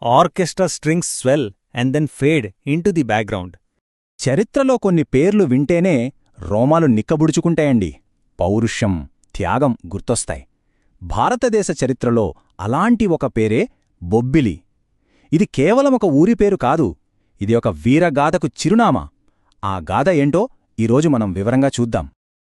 Orchestra strings swell and then fade into the background. చరిత్రలో కొన్ని పేర్లు వింటేనే రోమాలు నిక్కబుడుచుకుంటాయండి. పౌరుషం, త్యాగం గుర్తొస్తాయి. భారతదేశ చరిత్రలో అలాంటి ఒక పేరే బొబ్బిలి. ఇది కేవలం ఒక ఊరి పేరు కాదు, ఇది ఒక వీరగాథకు చిరునామా. ఆ గాథ ఏంటో ఈరోజు మనం వివరంగా చూద్దాం.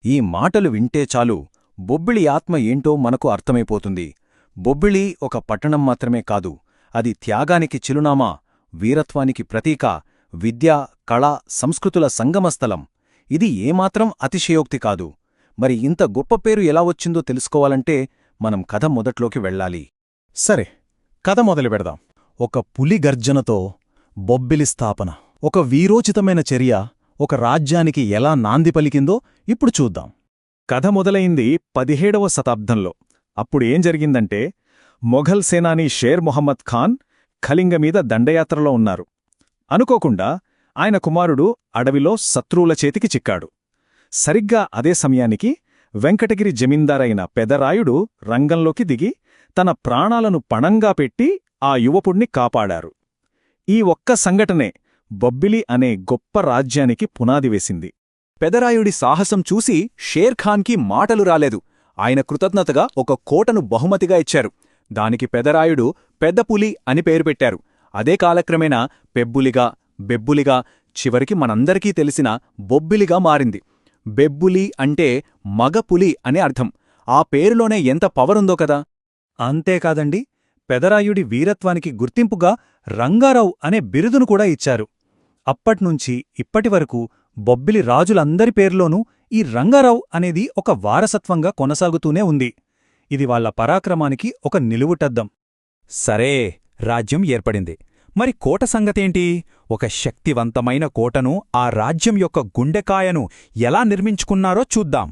ఈ మాటలు వింటే చాలు బొబ్బిలి ఆత్మ ఏంటో మనకు అర్థమైపోతుంది. బొబ్బిలి ఒక పట్టణం మాత్రమే కాదు, అది త్యాగానికి చిరునామా, వీరత్వానికి ప్రతీక, విద్య, కళ, సంస్కృతుల సంగమస్థలం. ఇది ఏమాత్రం అతిశయోక్తి కాదు. మరి ఇంత గొప్ప పేరు ఎలా వచ్చిందో తెలుసుకోవాలంటే మనం కథ మొదట్లోకి వెళ్ళాలి. సరే, కథ మొదలుపెడదాం. ఒక పులి గర్జనతో బొబ్బిలి స్థాపన, ఒక వీరోచితమైన చర్య ఒక రాజ్యానికి ఎలా నాంది పలికిందో ఇప్పుడు చూద్దాం. కథ మొదలైంది 17వ శతాబ్దంలో. అప్పుడేం జరిగిందంటే, మొఘల్ సేనాని షేర్ మొహమ్మద్ ఖాన్ కళింగ మీద దండయాత్రలో ఉన్నారు. అనుకోకుండా ఆయన కుమారుడు అడవిలో శత్రువుల చేతికి చిక్కాడు. సరిగ్గా అదే సమయానికి వెంకటగిరి జమీందారైన పెదరాయుడు రంగంలోకి దిగి తన ప్రాణాలను పణంగా పెట్టి ఆ యువకుణ్ణి కాపాడారు. ఈ ఒక్క సంఘటనే బొబ్బిలి అనే గొప్ప రాజ్యానికి పునాది వేసింది. పెదరాయుడి సాహసం చూసి షేర్ఖాన్కి మాటలు రాలేదు. ఆయన కృతజ్ఞతగా ఒక కోటను బహుమతిగా ఇచ్చారు. దానికి పెదరాయుడు పెద్దపులి అని పేరు పెట్టారు. అదే కాలక్రమేణా పెబ్బులిగా, బెబ్బులిగా, చివరికి మనందరికీ తెలిసిన బొబ్బిలిగా మారింది. బెబ్బులి అంటే మగపులి అని అర్థం. ఆ పేరులోనే ఎంత పవరుందో కదా. అంతేకాదండి, పెదరాయుడి వీరత్వానికి గుర్తింపుగా రంగారావు అనే బిరుదును కూడా ఇచ్చారు. అప్పట్నుంచి ఇప్పటివరకు బొబ్బిలి రాజులందరి పేర్లోనూ ఈ రంగారావు అనేది ఒక వారసత్వంగా కొనసాగుతూనే ఉంది. ఇది వాళ్ల పరాక్రమానికి ఒక నిలువుటద్దం. సరే, రాజ్యం ఏర్పడింది. మరి కోట సంగతేంటి? ఒక శక్తివంతమైన కోటను, ఆ రాజ్యం యొక్క గుండెకాయను ఎలా నిర్మించుకున్నారో చూద్దాం.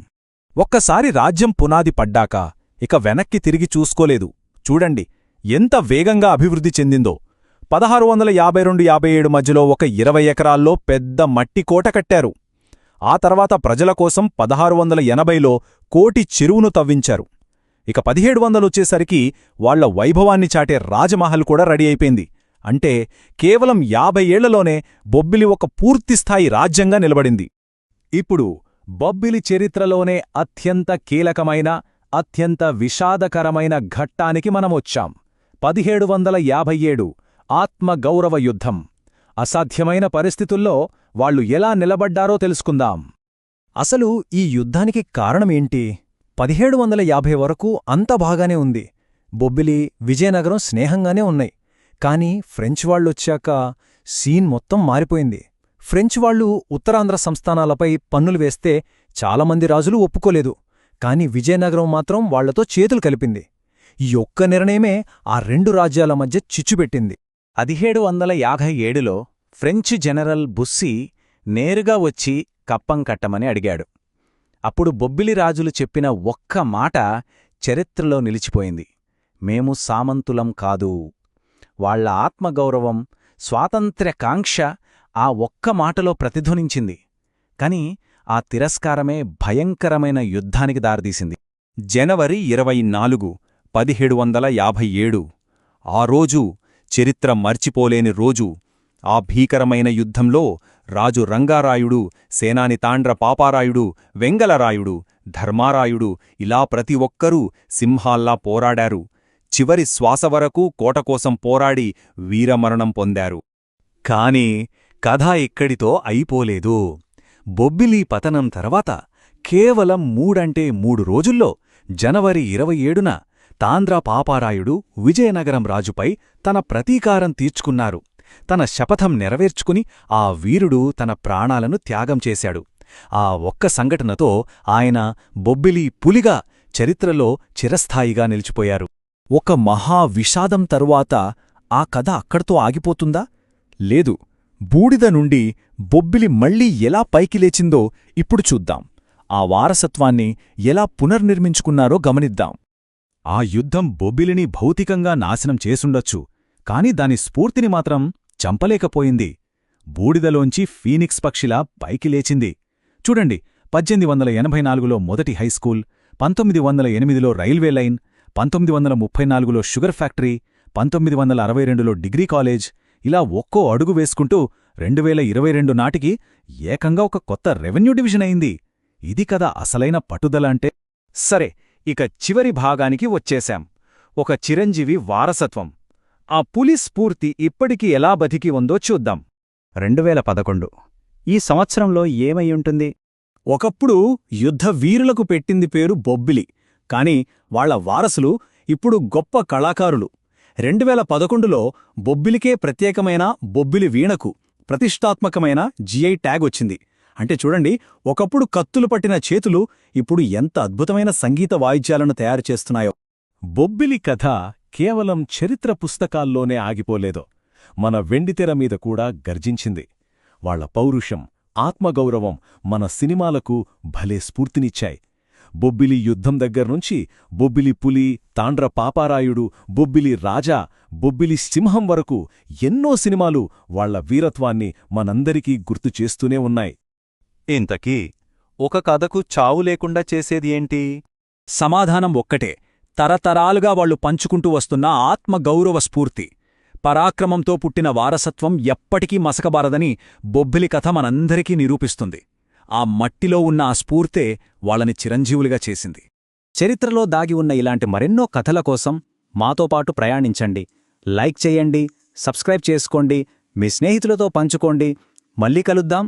ఒక్కసారి రాజ్యం పునాది పడ్డాక ఇక వెనక్కి తిరిగి చూసుకోలేదు. చూడండి ఎంత వేగంగా అభివృద్ధి చెందిందో. 1652-57 మధ్యలో ఒక 20 ఎకరాల్లో పెద్ద మట్టి కోట కట్టారు. ఆ తర్వాత ప్రజల కోసం 1680లో కోటి చెరువును తవ్వించారు. ఇక 1700 వచ్చేసరికి వాళ్ల వైభవాన్ని చాటే రాజమహల్ కూడా రెడీ అయిపోయింది. అంటే కేవలం 50 ఏళ్లలోనే బొబ్బిలి ఒక పూర్తిస్థాయి రాజ్యంగా నిలబడింది. ఇప్పుడు బొబ్బిలి చరిత్రలోనే అత్యంత కీలకమైన, అత్యంత విషాదకరమైన ఘట్టానికి మనమొచ్చాం. 1757 ఆత్మగౌరవ యుద్ధం. అసాధ్యమైన పరిస్థితుల్లో వాళ్లు ఎలా నిలబడ్డారో తెలుసుకుందాం. అసలు ఈ యుద్ధానికి కారణమేంటి? 1750 వరకు అంత బాగానే ఉంది. బొబ్బిలి, విజయనగరం స్నేహంగానే ఉన్నాయి. కాని ఫ్రెంచ్ వాళ్లొచ్చాక సీన్ మొత్తం మారిపోయింది. ఫ్రెంచ్ వాళ్లు ఉత్తరాంధ్ర సంస్థానాలపై పన్నులు వేస్తే చాలామంది రాజులు ఒప్పుకోలేదు. కాని విజయనగరం మాత్రం వాళ్లతో చేతులు కలిపింది. ఈ ఒక్క నిర్ణయమే ఆ రెండు రాజ్యాల మధ్య చిచ్చుపెట్టింది. 1757లో ఫ్రెంచ్ జనరల్ బుస్సీ నేరుగా వచ్చి కప్పం కట్టమని అడిగాడు. అప్పుడు బొబ్బిలి రాజులు చెప్పిన ఒక్క మాట చరిత్రలో నిలిచిపోయింది. మేము సామంతులం కాదు. వాళ్ల ఆత్మగౌరవం, స్వాతంత్ర్యకాంక్ష ఆ ఒక్క మాటలో ప్రతిధ్వనించింది. కాని ఆ తిరస్కారమే భయంకరమైన యుద్ధానికి దారితీసింది. జనవరి 24, 1757. ఆ రోజు చరిత్ర మర్చిపోలేని రోజు. ఆ భీకరమైన యుద్ధంలో రాజు రంగారాయుడు, సేనాని తాండ్ర పాపారాయుడు, వెంగళరాయుడు, ధర్మారాయుడు ఇలా ప్రతి ఒక్కరూ సింహాల్లా పోరాడారు. చివరి శ్వాస వరకు కోటకోసం పోరాడి వీరమరణం పొందారు. కాని కథ ఇక్కడితో అయిపోలేదు. బొబ్బిలి పతనం తర్వాత కేవలం 3 రోజుల్లో జనవరి 27న తాండ్ర పాపారాయుడు విజయనగరం రాజుపై తన ప్రతీకారం తీర్చుకున్నారు. తన శపథం నెరవేర్చుకుని ఆ వీరుడు తన ప్రాణాలను త్యాగం చేశాడు. ఆ ఒక్క సంఘటనతో ఆయన బొబ్బిలి పులిగా చరిత్రలో చిరస్థాయిగా నిలిచిపోయారు. ఒక మహా విషాదం తరువాత ఆ కథ అక్కడితో ఆగిపోతుందా? లేదు. బూడిద నుండి బొబ్బిలి మళ్లీ ఎలా పైకి లేచిందో ఇప్పుడు చూద్దాం. ఆ వారసత్వాన్ని ఎలా పునర్నిర్మించుకున్నారో గమనిద్దాం. ఆ యుద్ధం బొబ్బిలిని భౌతికంగా నాశనం చేసుండొచ్చు, కాని దాని స్ఫూర్తిని మాత్రం చంపలేకపోయింది. బూడిదలోంచి ఫీనిక్స్ పక్షిలా పైకి లేచింది. చూడండి, 1884లో మొదటి హైస్కూల్, 1908లో రైల్వే లైన్, 1934లో షుగర్ ఫ్యాక్టరీ, 1962లో డిగ్రీ కాలేజ్, ఇలా ఒక్కో అడుగు వేసుకుంటూ 2022 నాటికి ఏకంగా ఒక కొత్త రెవెన్యూ డివిజన్ అయింది. ఇది కదా అసలైన పట్టుదల అంటే. సరే, ఇక చివరి భాగానికి వచ్చేశాం. ఒక చిరంజీవి వారసత్వం. ఆ పులి స్ఫూర్తి ఇప్పటికి ఎలా బతికి ఉందో చూద్దాం. 2011 ఈ సంవత్సరంలో ఏమయ్యుంటుంది? ఒకప్పుడు యుద్ధ వీరులకు పెట్టింది పేరు బొబ్బిలి, కాని వాళ్ల వారసులు ఇప్పుడు గొప్ప కళాకారులు. 2011లో బొబ్బిలికే ప్రత్యేకమైన బొబ్బిలి వీణకు ప్రతిష్టాత్మకమైన జిఐ ట్యాగ్ వచ్చింది. అంటే చూడండి, ఒకప్పుడు కత్తులు పట్టిన చేతులు ఇప్పుడు ఎంత అద్భుతమైన సంగీత వాయిద్యాలను తయారు చేస్తున్నాయో. బొబ్బిలి కథ కేవలం చరిత్ర పుస్తకాల్లోనే ఆగిపోలేదో, మన వెండితెర మీద కూడా గర్జించింది. వాళ్ల పౌరుషం, ఆత్మగౌరవం మన సినిమాలకు భలే స్ఫూర్తినిచ్చాయి. బొబ్బిలి యుద్ధం దగ్గర్నుంచి బొబ్బిలి పులి, తాండ్ర పాపారాయుడు, బొబ్బిలి రాజా, బొబ్బిలి సింహం వరకు ఎన్నో సినిమాలు వాళ్ల వీరత్వాన్ని మనందరికీ గుర్తుచేస్తూనే ఉన్నాయి. ఇంతకీ ఒక కథకు చావు లేకుండా చేసేది ఏంటి? సమాధానం ఒక్కటే: తరతరాలుగా వాళ్లు పంచుకుంటూ వస్తున్న ఆత్మగౌరవ స్ఫూర్తి. పరాక్రమంతో పుట్టిన వారసత్వం ఎప్పటికీ మసకబారదని బొబ్బిలి కథ మనందరికీ నిరూపిస్తుంది. ఆ మట్టిలో ఉన్న ఆ స్ఫూర్తే వాళ్ళని చిరంజీవులుగా చేసింది. చరిత్రలో దాగి ఉన్న ఇలాంటి మరెన్నో కథల కోసం మాతో పాటు ప్రయాణించండి. లైక్ చేయండి, సబ్స్క్రైబ్ చేసుకోండి, మీ స్నేహితులతో పంచుకోండి. మళ్ళీ కలుద్దాం.